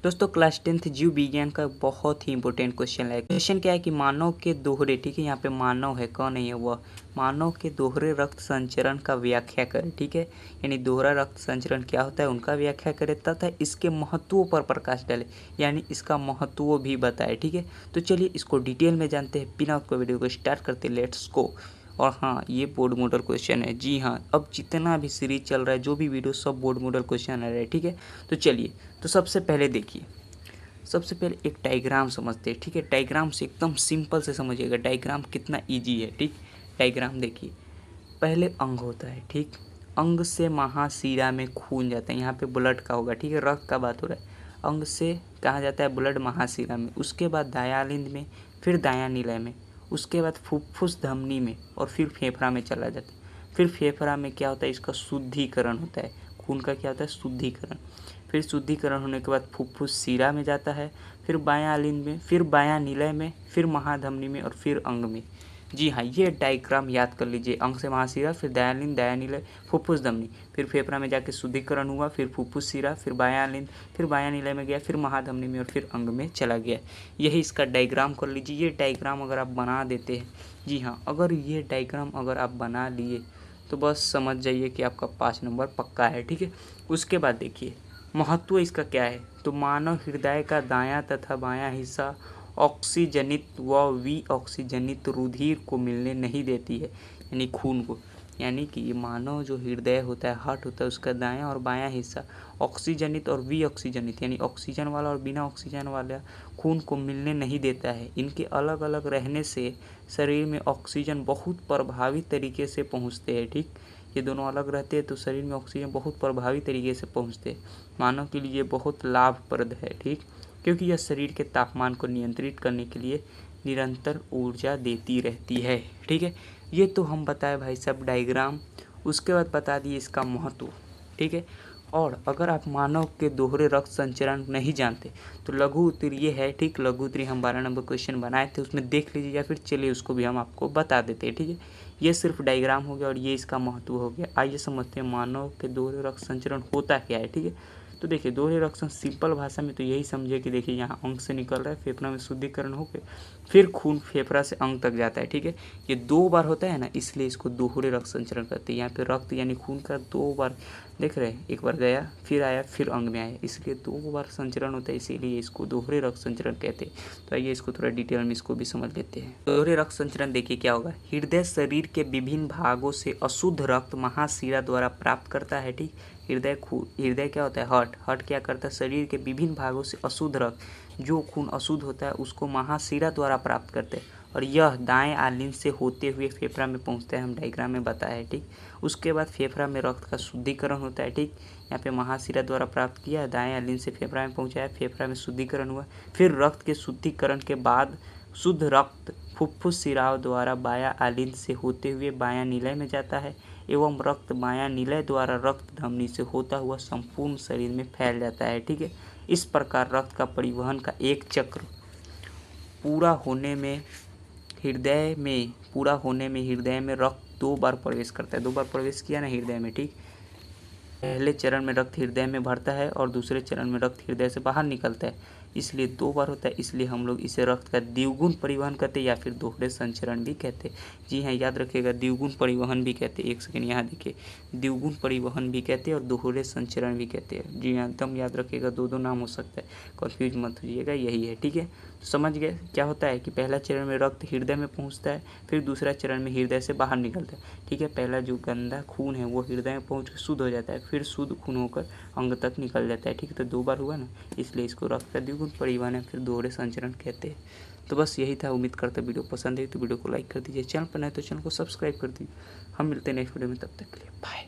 दोस्तों class 10th जीव विज्ञान का बहुत ही इंपॉर्टेंट क्वेश्चन है। क्वेश्चन क्या है कि मानव के दोहरे, ठीक है, यहाँ पे मानव है, कौन है ये, वह मानव के दोहरे रक्त संचरण का व्याख्या करें, ठीक है, यानी दोहरा रक्त संचरण क्या होता है उनका व्याख्या करें तथा इसके महत्वों पर प्रकाश डाले, यानी इसका महत्व भी बताए, ठीक है। तो चलिए इसको डिटेल में जानते हैं, बिना आपको वीडियो को स्टार्ट करते, लेट्स गो। और हाँ, ये बोर्ड मॉडल क्वेश्चन है, जी हाँ, अब जितना भी सीरीज चल रहा है, जो भी वीडियो, सब बोर्ड मॉडल क्वेश्चन आ रहा है, ठीक है। तो चलिए, तो सबसे पहले देखिए, सबसे पहले एक डायग्राम समझते हैं, ठीक है। डायग्राम से एकदम सिंपल से समझिएगा, डायग्राम कितना इजी है, ठीक। डायग्राम देखिए, पहले अंग होता है, ठीक, अंग से महाशिरा में खून जाता है, यहाँ पे ब्लड का होगा, ठीक है, रक्त का बात हो रहा है। अंग से कहाँ जाता है ब्लड, महाशिरा में, उसके बाद दायालिंद में, फिर दायानिलय में, उसके बाद फुफ्फुस धमनी में, और फिर फेफड़ा में चला जाता है। फिर फेफड़ा में क्या होता है, इसका शुद्धिकरण होता है, खून का क्या होता है, शुद्धिकरण। फिर शुद्धिकरण होने के बाद फुफ्फुस शिरा में जाता है, फिर बायां अलिंद में, फिर बायां निलय में, फिर महाधमनी में, और फिर अंग में। जी हाँ, ये डायग्राम याद कर लीजिए, अंग से महाशिरा, फिर दयालिंद, दयानिलय, फुफ्फुस धमनी, फिर फेफड़ा में जाके शुद्धिकरण हुआ, फिर फुफ्फुस शिरा, फिर बायां अलिंद, फिर बायां निलय में गया, फिर महाधमनी में, और फिर अंग में चला गया। यही इसका डायग्राम कर लीजिए। ये डायग्राम अगर आप बना देते हैं, जी हाँ, अगर ये डायग्राम अगर आप बना लिए तो बस समझ जाइए कि आपका 5 नंबर पक्का है, ठीक है। उसके बाद देखिए महत्व इसका क्या है, तो मानव हृदय का दायां तथा बायां हिस्सा ऑक्सीजनित व विऑक्सीजनित रुधिर को मिलने नहीं देती है, यानी खून को, यानी कि ये मानव जो हृदय होता है, हार्ट होता है, उसका दायां और बायां हिस्सा ऑक्सीजनित और विऑक्सीजनित, यानी ऑक्सीजन वाला और बिना ऑक्सीजन वाला खून को मिलने नहीं देता है। इनके अलग अलग रहने से शरीर में ऑक्सीजन बहुत प्रभावी तरीके से पहुँचते हैं, ठीक। ये दोनों अलग रहते हैं तो शरीर में ऑक्सीजन बहुत प्रभावी तरीके से पहुँचते हैं। मानव के लिए बहुत लाभप्रद है, ठीक, क्योंकि यह शरीर के तापमान को नियंत्रित करने के लिए निरंतर ऊर्जा देती रहती है, ठीक है। ये तो हम बताए भाई साहब डायग्राम, उसके बाद बता दिए इसका महत्व, ठीक है। और अगर आप मानव के दोहरे रक्त संचरण नहीं जानते तो लघु उत्तरीय ये है, ठीक, लघु उत्तरीय हम 12 नंबर क्वेश्चन बनाए थे, उसमें देख लीजिए, या फिर चलिए उसको भी हम आपको बता देते हैं, ठीक है। ये सिर्फ डायग्राम हो गया और ये इसका महत्व हो गया। आइए समझते हैं मानव के दोहरे रक्त संचरण होता क्या है, ठीक है। तो देखिए दोहरे रक्त सिंपल भाषा में तो यही समझिए कि देखिए यहाँ अंग से निकल रहा है, फेफड़ा में शुद्धिकरण होकर फिर खून फेफड़ा से अंग तक जाता है, ठीक है। ये 2 बार होता है ना, इसलिए इसको दोहरे रक्त संचरण कहते हैं। यहाँ पे रक्त यानी खून का 2 बार, देख रहे हैं, एक बार गया, फिर आया, फिर अंग में आया, इसलिए 2 बार संचरण होता है, इसीलिए इसको दोहरे रक्त संचरण कहते हैं। तो आइए इसको थोड़ा डिटेल में इसको भी समझ लेते हैं। दोहरे रक्त संचरण देखिए क्या होगा, हृदय शरीर के विभिन्न भागों से अशुद्ध रक्त महाशिरा द्वारा प्राप्त करता है, ठीक। हृदय क्या होता है, हार्ट क्या करता है, शरीर के विभिन्न भागों से अशुद्ध रक्त, जो खून अशुद्ध होता है उसको महाशिरा द्वारा प्राप्त करते हैं, और यह दाएं आलिंद से होते हुए फेफड़ा में पहुंचता है, हम डायग्राम में बताया है, ठीक। उसके बाद फेफड़ा में रक्त का शुद्धिकरण होता है, ठीक। यहाँ पे महाशिरा द्वारा प्राप्त किया, दाएं आलिंद से फेफड़ा में पहुंचाया, फेफड़ा में शुद्धिकरण हुआ, फिर रक्त के शुद्धिकरण के बाद शुद्ध रक्त फुफ्फुस शिराओं द्वारा बायां आलिंद से होते हुए बायां निलय में जाता है, एवं रक्त बायां निलय द्वारा रक्त धमनी से होता हुआ संपूर्ण शरीर में फैल जाता है, ठीक है। इस प्रकार रक्त का परिवहन का एक चक्र पूरा होने में हृदय में रक्त 2 बार प्रवेश करता है, 2 बार प्रवेश किया ना हृदय में, ठीक। पहले चरण में रक्त हृदय में भरता है और दूसरे चरण में रक्त हृदय से बाहर निकलता है, इसलिए 2 बार होता है, इसलिए हम लोग इसे रक्त का द्विगुण परिवहन कहते हैं, या फिर दोहरे संचरण भी कहते हैं। जी हाँ, याद रखिएगा, द्विगुण परिवहन भी कहते हैं। एक सेकंड यहाँ देखिए, द्विगुण परिवहन भी कहते हैं और दोहरे संचरण भी कहते हैं। जी हाँ, एकदम याद रखिएगा, 2 नाम हो सकता है, कन्फ्यूज मत होइएगा, यही है, ठीक है। समझ गए क्या होता है कि पहला चरण में रक्त हृदय में पहुंचता है, फिर दूसरा चरण में हृदय से बाहर निकलता है, ठीक है। पहला जो गंदा खून है वो हृदय में पहुंच कर शुद्ध हो जाता है, फिर शुद्ध खून होकर अंग तक निकल जाता है, ठीक है। तो 2 बार हुआ ना, इसलिए इसको रक्त का द्विगुण परिवहन है, फिर दोहरे संचरण कहते हैं। तो बस यही था, उम्मीद करता वीडियो पसंद है तो वीडियो को लाइक कर दीजिए, चैनल पर नए तो चैनल को सब्सक्राइब कर दीजिए। हम मिलते हैं नेक्स्ट वीडियो में, तब तक के लिए बाय।